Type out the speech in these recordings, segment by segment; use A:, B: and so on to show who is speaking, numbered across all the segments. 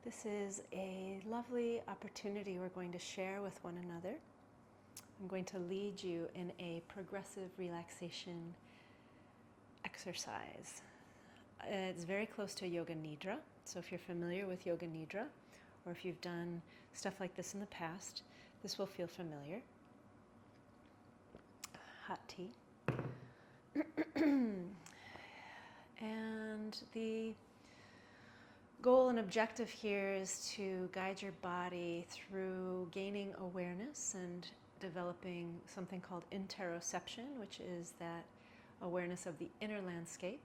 A: This is a lovely opportunity we're going to share with one another. I'm going to lead you in a progressive relaxation exercise. It's very close to Yoga Nidra, so if you're familiar with Yoga Nidra, or if you've done stuff like this in the past, this will feel familiar. Hot tea. And the goal and objective here is to guide your body through gaining awareness and developing something called interoception, which is that awareness of the inner landscape.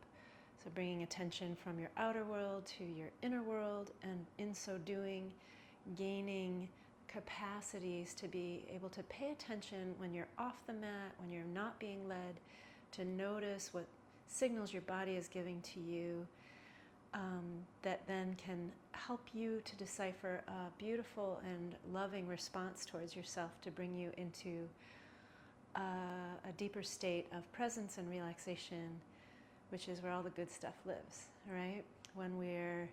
A: So bringing attention from your outer world to your inner world, and in so doing, gaining capacities to be able to pay attention when you're off the mat, when you're not being led, to notice what signals your body is giving to you, that then can help you to decipher a beautiful and loving response towards yourself to bring you into a deeper state of presence and relaxation, which is where all the good stuff lives, right? When we're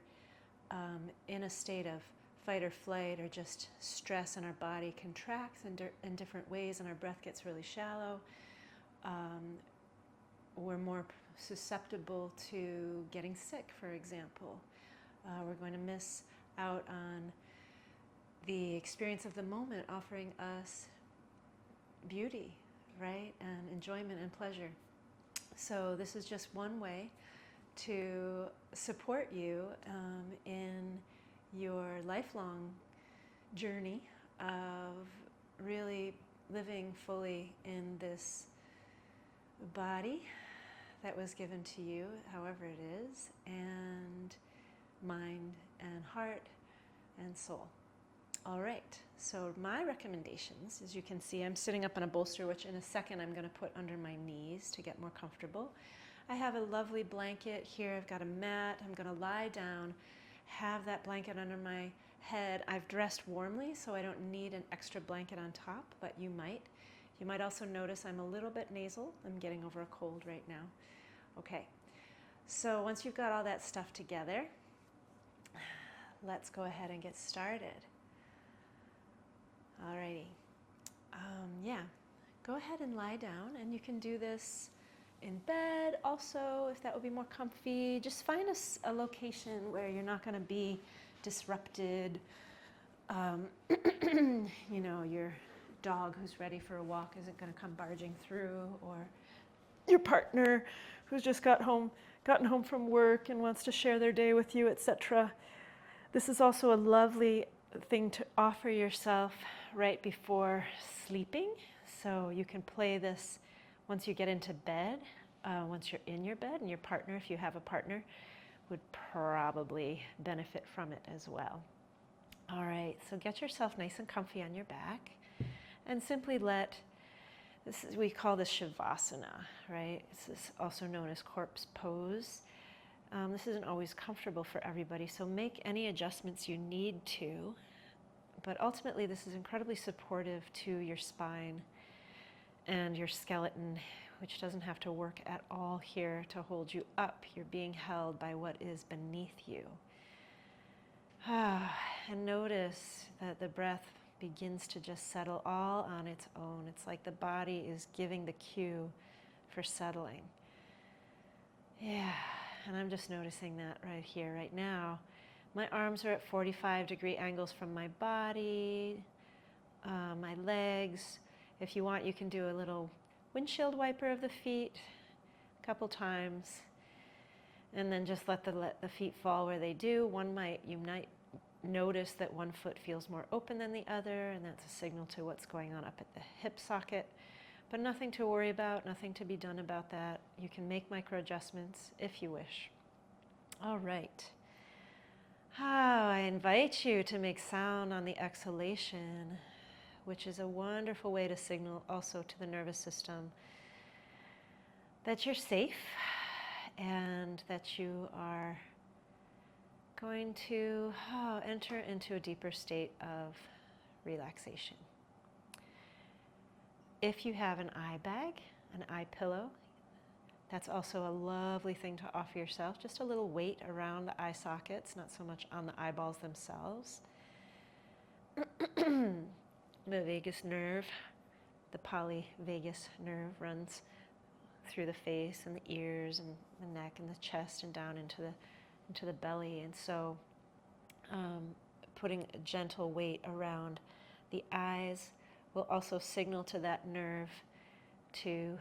A: in a state of fight or flight or just stress, and our body contracts in different ways and our breath gets really shallow, we're more susceptible to getting sick, for example. We're going to miss out on the experience of the moment offering us beauty, right? And enjoyment and pleasure. So this is just one way to support you in your lifelong journey of really living fully in this body that was given to you, however it is, and mind and heart and soul. All right, so my recommendations, as you can see, I'm sitting up on a bolster, which in a second I'm going to put under my knees to get more comfortable. I have a lovely blanket here. I've got a mat. I'm going to lie down, have that blanket under my head. I've dressed warmly, so I don't need an extra blanket on top, but you might. You might also notice I'm a little bit nasal. I'm getting over a cold right now. Okay, so once you've got all that stuff together, let's go ahead and get started. Alrighty, go ahead and lie down, and you can do this in bed also, if that would be more comfy. Just find a location where you're not going to be disrupted. You know, your dog who's ready for a walk isn't going to come barging through, or your partner who's just gotten home from work and wants to share their day with you, etc. This is also a lovely thing to offer yourself right before sleeping. So you can play this once you get into bed, once you're in your bed, and your partner, if you have a partner, would probably benefit from it as well. All right, so get yourself nice and comfy on your back, and simply we call this Shavasana, right? This is also known as corpse pose. This isn't always comfortable for everybody, so make any adjustments you need to. But ultimately, this is incredibly supportive to your spine and your skeleton, which doesn't have to work at all here to hold you up. You're being held by what is beneath you. And notice that the breath begins to just settle all on its own. It's like the body is giving the cue for settling. Yeah, and I'm just noticing that right here, right now. My arms are at 45-degree angles from my body, my legs. If you want, you can do a little windshield wiper of the feet a couple times, and then just let the feet fall where they do. You might notice that one foot feels more open than the other, and that's a signal to what's going on up at the hip socket. But nothing to worry about, nothing to be done about that. You can make micro adjustments if you wish. All right. I invite you to make sound on the exhalation, which is a wonderful way to signal also to the nervous system that you're safe and that you are going to enter into a deeper state of relaxation. If you have an eye bag, an eye pillow, That's also a lovely thing to offer yourself, just a little weight around the eye sockets, not so much on the eyeballs themselves. The vagus nerve, the polyvagus nerve, runs through the face and the ears and the neck and the chest and down into the belly. And so putting a gentle weight around the eyes will also signal to that nerve to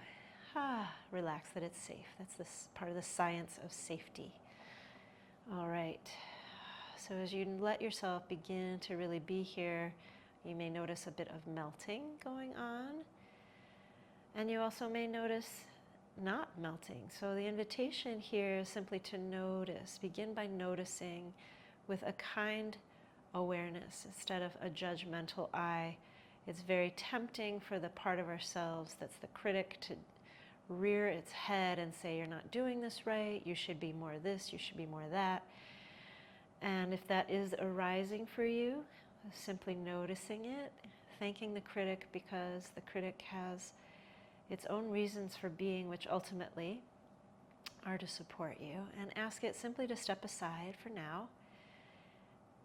A: relax, that it's safe. That's this part of the science of safety. All right. So as you let yourself begin to really be here, you may notice a bit of melting going on. And you also may notice not melting. So the invitation here is simply to notice. Begin by noticing with a kind awareness instead of a judgmental eye. It's very tempting for the part of ourselves that's the critic to rear its head and say, you're not doing this right, you should be more this, you should be more that. And if that is arising for you, simply noticing it, thanking the critic, because the critic has its own reasons for being, which ultimately are to support you, and ask it simply to step aside for now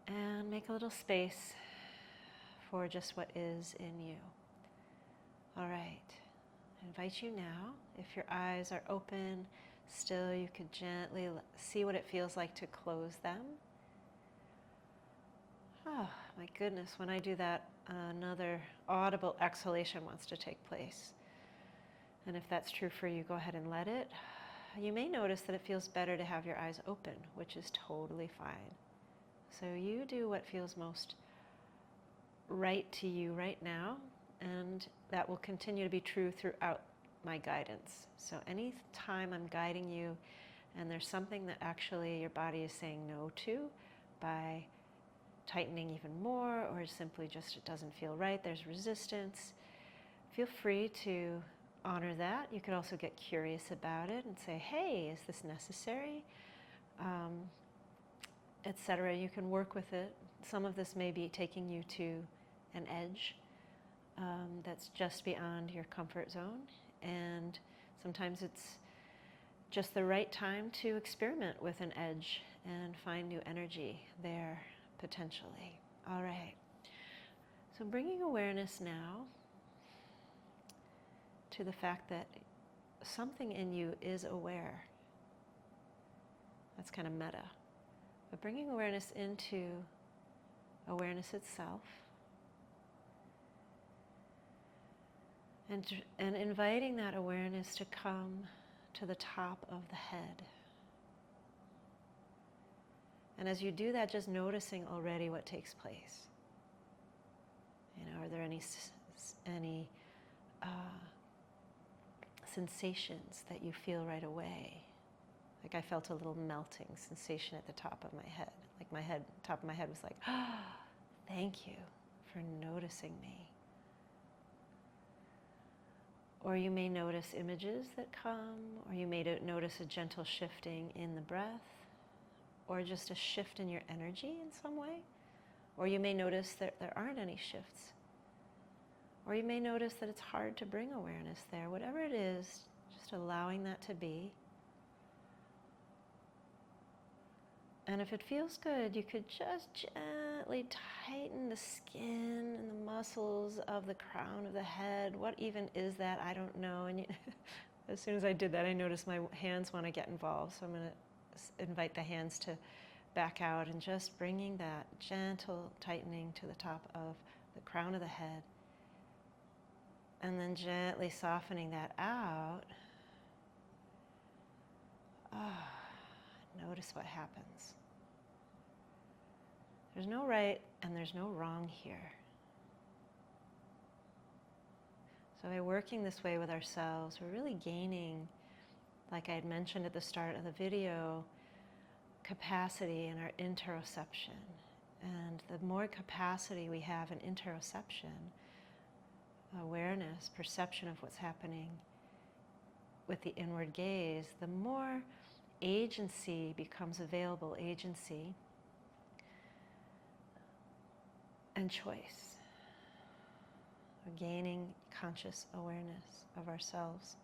A: and make a little space for just what is in you. All right. I invite you now, if your eyes are open, still you could gently see what it feels like to close them. Oh, my goodness, when I do that, another audible exhalation wants to take place. And if that's true for you, go ahead and let it. You may notice that it feels better to have your eyes open, which is totally fine. So you do what feels most right to you right now, and that will continue to be true throughout my guidance. So any time I'm guiding you and there's something that actually your body is saying no to by tightening even more, or simply just it doesn't feel right, there's resistance, feel free to honor that. You could also get curious about it and say, hey, is this necessary? Etc. You can work with it. Some of this may be taking you to an edge that's just beyond your comfort zone, and sometimes it's just the right time to experiment with an edge and find new energy there potentially. All right. So bringing awareness now to the fact that something in you is aware. That's kind of meta. But bringing awareness into awareness itself, and inviting that awareness to come to the top of the head. And as you do that, just noticing already what takes place. You know, are there any sensations that you feel right away? Like I felt a little melting sensation at the top of my head. Like top of my head was like, oh, thank you for noticing me. Or you may notice images that come, or you may notice a gentle shifting in the breath, or just a shift in your energy in some way. Or you may notice that there aren't any shifts. Or you may notice that it's hard to bring awareness there. Whatever it is, just allowing that to be. And if it feels good, you could just gently tighten the skin and the muscles of the crown of the head. What even is that? I don't know. And as soon as I did that, I noticed my hands want to get involved. So I'm going to invite the hands to back out and just bringing that gentle tightening to the top of the crown of the head. And then gently softening that out. Notice what happens. There's no right and there's no wrong here. So by working this way with ourselves, we're really gaining, like I had mentioned at the start of the video, capacity in our interoception. And the more capacity we have in interoception, awareness, perception of what's happening with the inward gaze, the more agency becomes available, agency and choice. We're gaining conscious awareness of ourselves.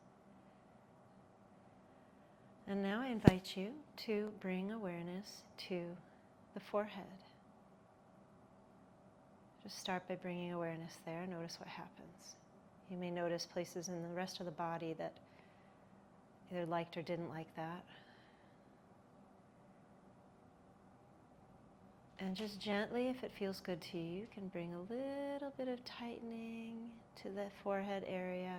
A: And now I invite you to bring awareness to the forehead. Just start by bringing awareness there. Notice what happens. You may notice places in the rest of the body that either liked or didn't like that. And just gently, if it feels good to you, you can bring a little bit of tightening to the forehead area,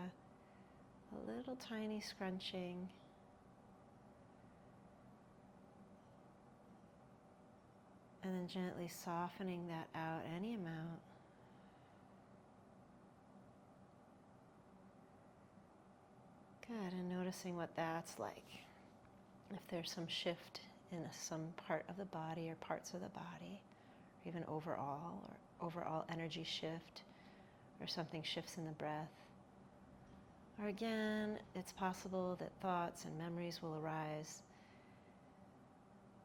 A: a little tiny scrunching. And then gently softening that out any amount. Good, and noticing what that's like. If there's some shift in some part of the body or parts of the body, or even overall energy shift, or something shifts in the breath. Or again, it's possible that thoughts and memories will arise,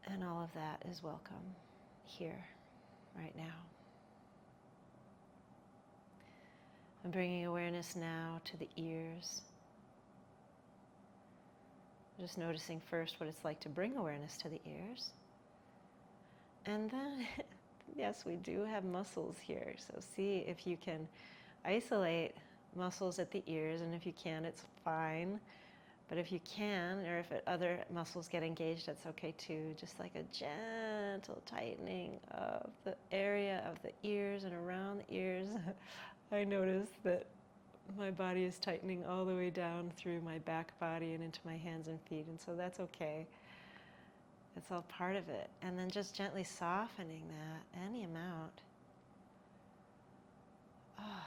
A: and all of that is welcome here, right now. I'm bringing awareness now to the ears. Just noticing first what it's like to bring awareness to the ears. And then, yes, we do have muscles here. So see if you can isolate muscles at the ears, and if you can, it's fine. But if you can, or if other muscles get engaged, that's okay too. Just like a gentle tightening of the area of the ears and around the ears. I notice that my body is tightening all the way down through my back body and into my hands and feet, and so that's okay. It's all part of it. And then just gently softening that, any amount. Oh,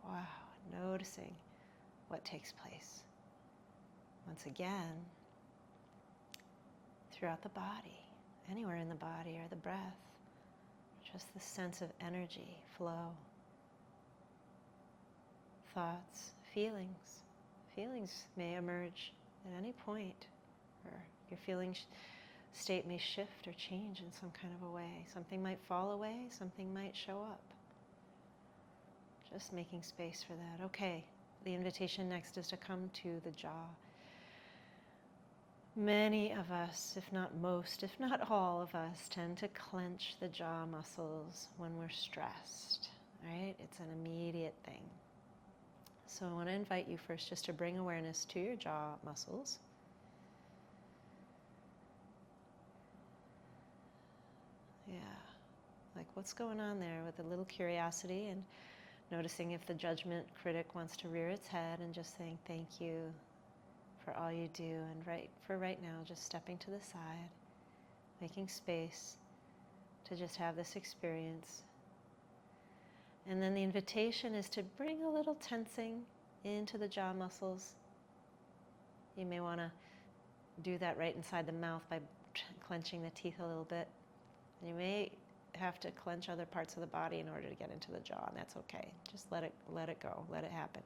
A: wow, noticing what takes place. Once again, throughout the body, anywhere in the body or the breath, just the sense of energy, flow. Thoughts, feelings. Feelings may emerge at any point, or your feeling state may shift or change in some kind of a way. Something might fall away, something might show up. Just making space for that. Okay, the invitation next is to come to the jaw. Many of us, if not most, if not all of us, tend to clench the jaw muscles when we're stressed, right? It's an immediate thing. So I want to invite you first just to bring awareness to your jaw muscles. Yeah, like what's going on there with a little curiosity, and noticing if the judgment critic wants to rear its head, and just saying thank you for all you do, and right now just stepping to the side, making space to just have this experience. And then the invitation is to bring a little tensing into the jaw muscles. You may want to do that right inside the mouth by clenching the teeth a little bit. You may have to clench other parts of the body in order to get into the jaw, and that's okay. Just let it go, let it happen.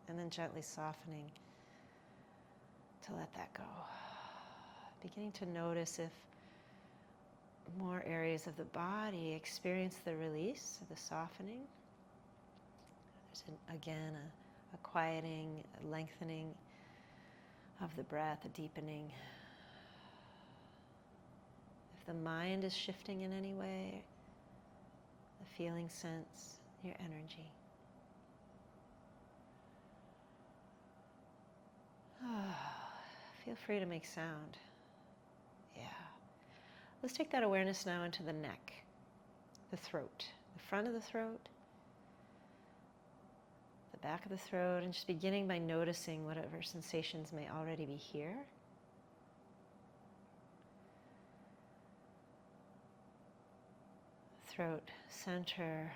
A: And then gently softening to let that go. Beginning to notice if more areas of the body experience the release, the softening. There's again a quieting, a lengthening of the breath, a deepening. If the mind is shifting in any way, the feeling, sense, your energy. Feel free to make sound. Yeah. Let's take that awareness now into the neck, the throat, the front of the throat, the back of the throat, and just beginning by noticing whatever sensations may already be here. Throat center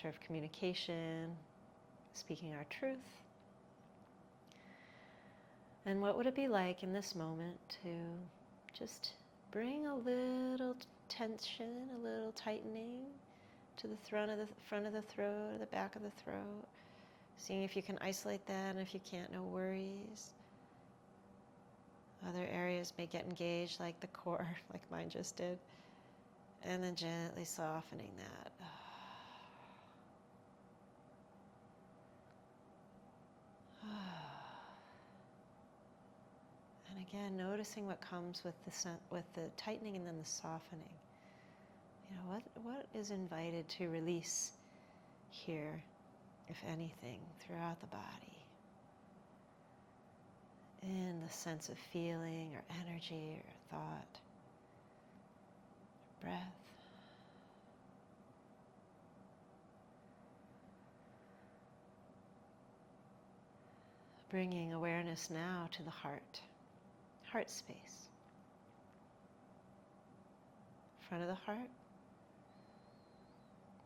A: of communication, speaking our truth. And what would it be like in this moment to just bring a little tension, a little tightening to the front of the throat, the back of the throat. Seeing if you can isolate that, and if you can't, no worries. Other areas may get engaged, like the core, like mine just did. And then gently softening that. Again, noticing what comes with the tightening and then the softening. What is invited to release here, if anything, throughout the body, in the sense of feeling or energy or thought, or breath. Bringing awareness now to the heart space. Front of the heart,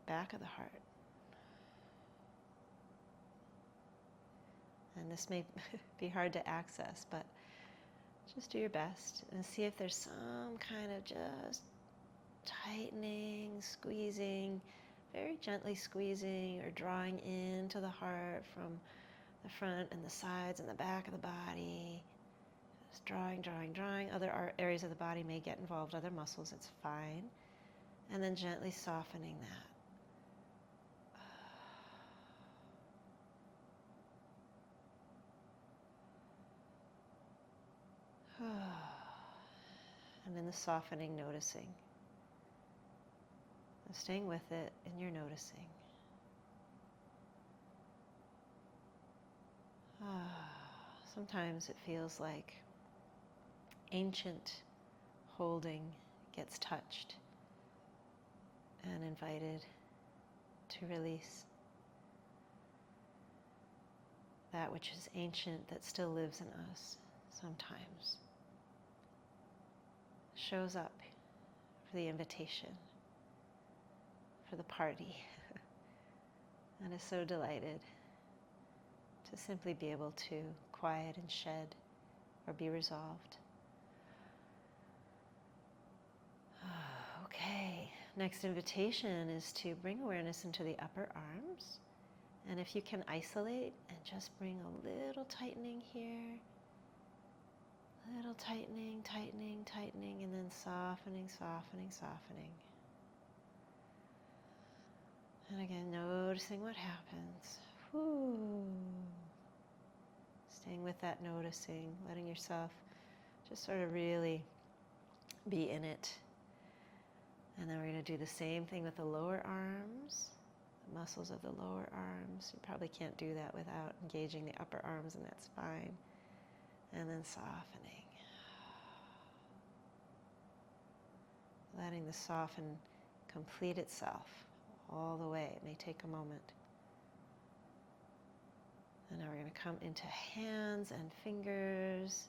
A: back of the heart. And this may be hard to access, but just do your best and see if there's some kind of just tightening, squeezing, very gently squeezing or drawing into the heart from the front and the sides and the back of the body. Just drawing. Other areas of the body may get involved, other muscles, it's fine. And then gently softening that. And in the softening, noticing. Staying with it in your noticing. Sometimes it feels like ancient holding gets touched and invited to release. That which is ancient that still lives in us sometimes shows up for the invitation, for the party, and is so delighted to simply be able to quiet and shed or be resolved. Okay, next invitation is to bring awareness into the upper arms. And if you can isolate and just bring a little tightening here, little tightening, and then softening. And again, noticing what happens. Staying with that noticing, letting yourself just sort of really be in it. And then we're going to do the same thing with the lower arms, the muscles of the lower arms. You probably can't do that without engaging the upper arms, and that's fine. And then softening. Letting the soften complete itself all the way. It may take a moment. And now we're going to come into hands and fingers.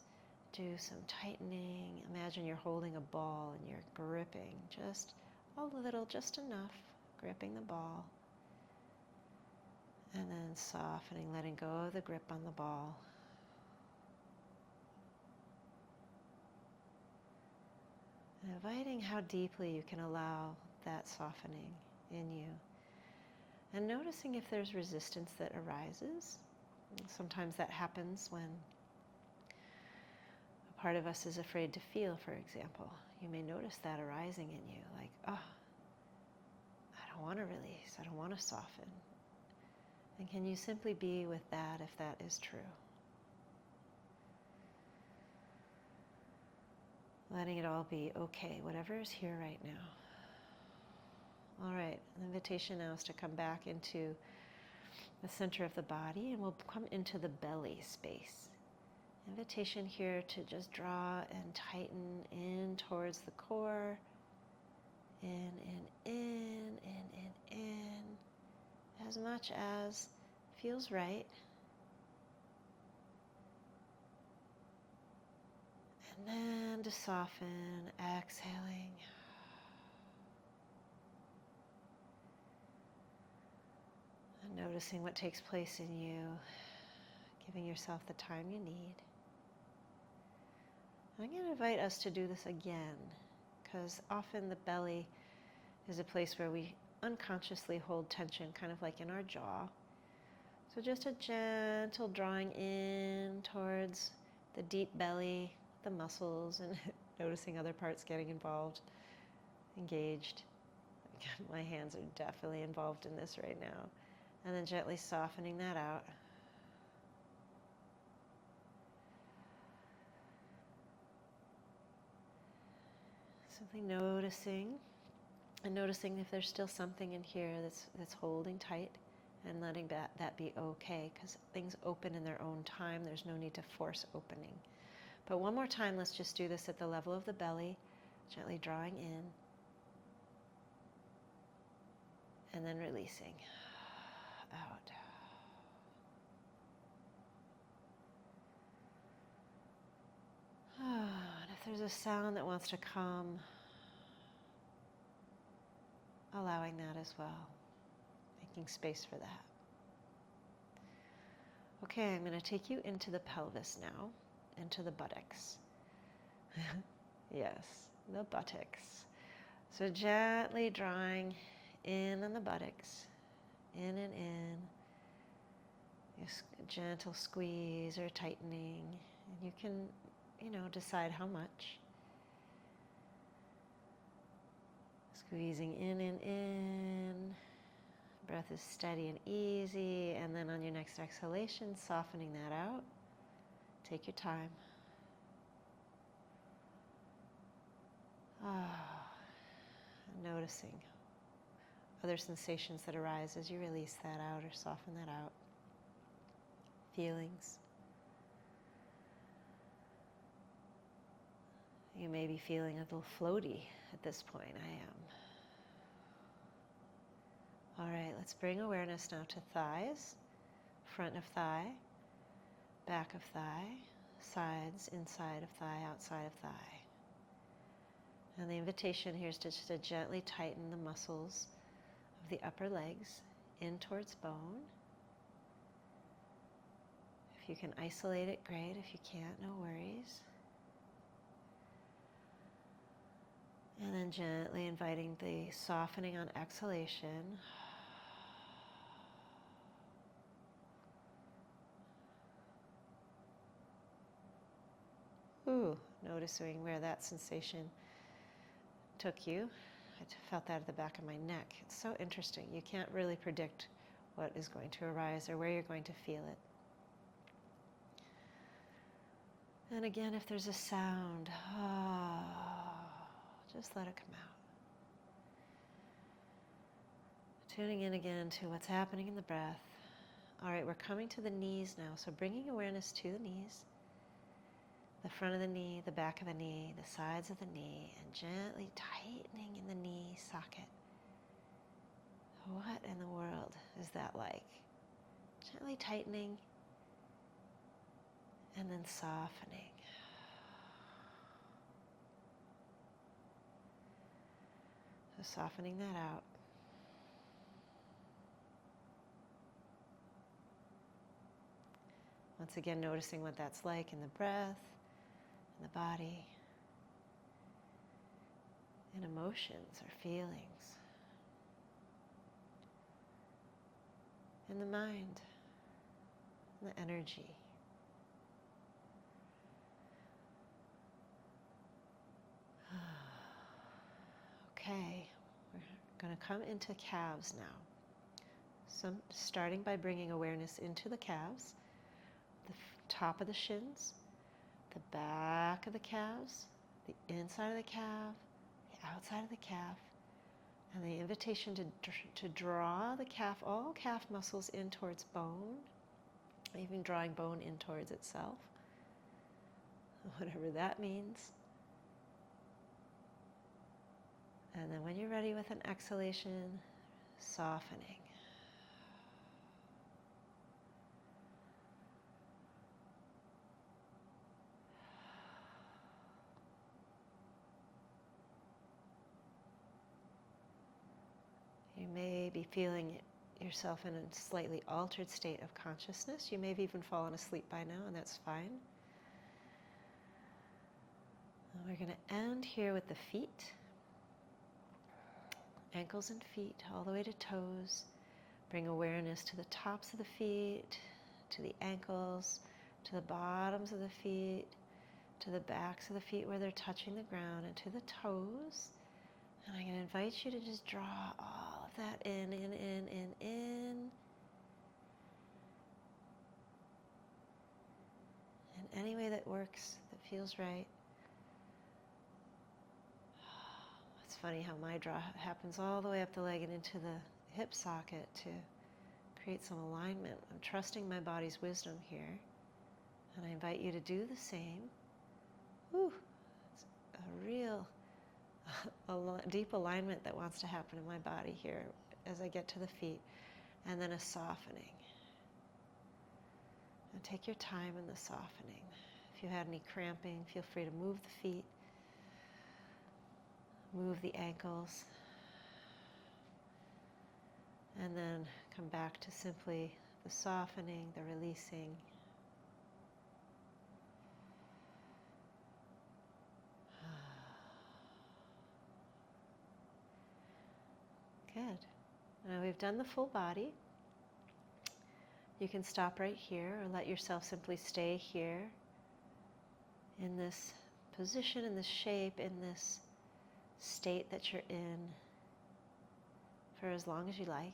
A: Do some tightening. Imagine you're holding a ball and you're gripping just a little, just enough, gripping the ball. And then softening, letting go of the grip on the ball. And inviting how deeply you can allow that softening in you. And noticing if there's resistance that arises. Sometimes that happens when a part of us is afraid to feel, for example. You may notice that arising in you, like, I don't want to release, I don't want to soften. And can you simply be with that if that is true? Letting it all be okay, whatever is here right now. All right, the invitation now is to come back into the center of the body, and we'll come into the belly space. Invitation here to just draw and tighten in towards the core. In, as much as feels right. And then to soften, exhaling. And noticing what takes place in you, giving yourself the time you need. I'm going to invite us to do this again, because often the belly is a place where we unconsciously hold tension, kind of like in our jaw. So just a gentle drawing in towards the deep belly, the muscles, and noticing other parts getting involved, engaged. Again, my hands are definitely involved in this right now. And then gently softening that out. Simply noticing, and noticing if there's still something in here that's holding tight, and letting that be okay, because things open in their own time. There's no need to force opening. But one more time, let's just do this at the level of the belly, gently drawing in, and then releasing out. And if there's a sound that wants to come, allowing that as well, making space for that. Okay, I'm going to take you into the pelvis now, into the buttocks. Yes, the buttocks. So gently drawing in on the buttocks, in and in. Just a gentle squeeze or tightening. And you can, decide how much. Squeezing in and in. Breath is steady and easy. And then on your next exhalation, softening that out. Take your time. Noticing other sensations that arise as you release that out or soften that out. Feelings. You may be feeling a little floaty at this point. I am. All right, let's bring awareness now to thighs, front of thigh, back of thigh, sides, inside of thigh, outside of thigh. And the invitation here is just to gently tighten the muscles of the upper legs in towards bone. If you can isolate it, great. If you can't, no worries. And then gently inviting the softening on exhalation. Noticing where that sensation took you. I felt that at the back of my neck. It's so interesting. You can't really predict what is going to arise or where you're going to feel it. And again, if there's a sound, just let it come out. Tuning in again to what's happening in the breath. All right, we're coming to the knees now. So bringing awareness to the knees, the front of the knee, the back of the knee, the sides of the knee, and gently tightening in the knee socket. What in the world is that like? Gently tightening and then softening. So softening that out. Once again, noticing what that's like in the breath, in the body, in emotions or feelings, in the mind, in the energy. Okay, we're going to come into calves now. So starting by bringing awareness into the calves, the top of the shins, the back of the calves, the inside of the calf, the outside of the calf, and the invitation to draw the calf, all calf muscles in towards bone, even drawing bone in towards itself, whatever that means. And then when you're ready with an exhalation, softening. You may be feeling yourself in a slightly altered state of consciousness. You may have even fallen asleep by now, and that's fine. And we're going to end here with the feet. Ankles and feet, all the way to toes. Bring awareness to the tops of the feet, to the ankles, to the bottoms of the feet, to the backs of the feet where they're touching the ground, and to the toes. And I'm going to invite you to just draw all of that in. In any way that works, that feels right. funny how my draw happens all the way up the leg and into the hip socket to create some alignment. I'm trusting my body's wisdom here, and I invite you to do the same. Whew, it's a real deep alignment that wants to happen in my body here as I get to the feet, and then a softening. And take your time in the softening. If you had any cramping, feel free to move the feet, move the ankles, and then come back to simply the softening, the releasing. Good. Now we've done the full body. You can stop right here or let yourself simply stay here in this position, in this shape, in this state that you're in for as long as you like.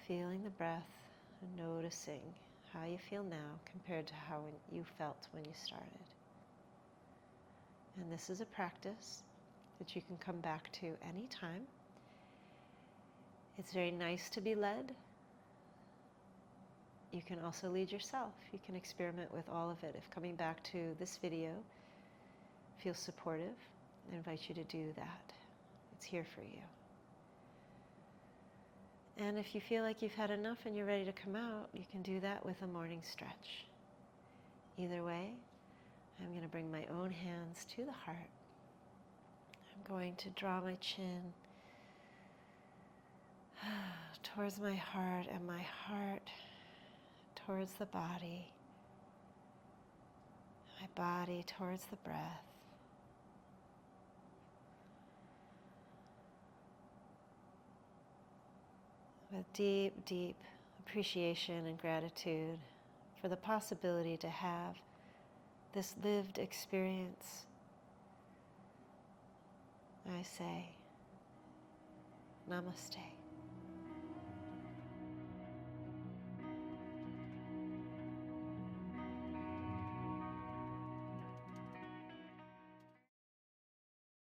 A: Feeling the breath and noticing how you feel now compared to how you felt when you started. And this is a practice that you can come back to anytime. It's very nice to be led. You can also lead yourself. You can experiment with all of it. If coming back to this video feels supportive, I invite you to do that. It's here for you. And if you feel like you've had enough and you're ready to come out, you can do that with a morning stretch. Either way, I'm going to bring my own hands to the heart. I'm going to draw my chin towards my heart and my heart towards the body, my body towards the breath. With deep, deep appreciation and gratitude for the possibility to have this lived experience, I say, Namaste.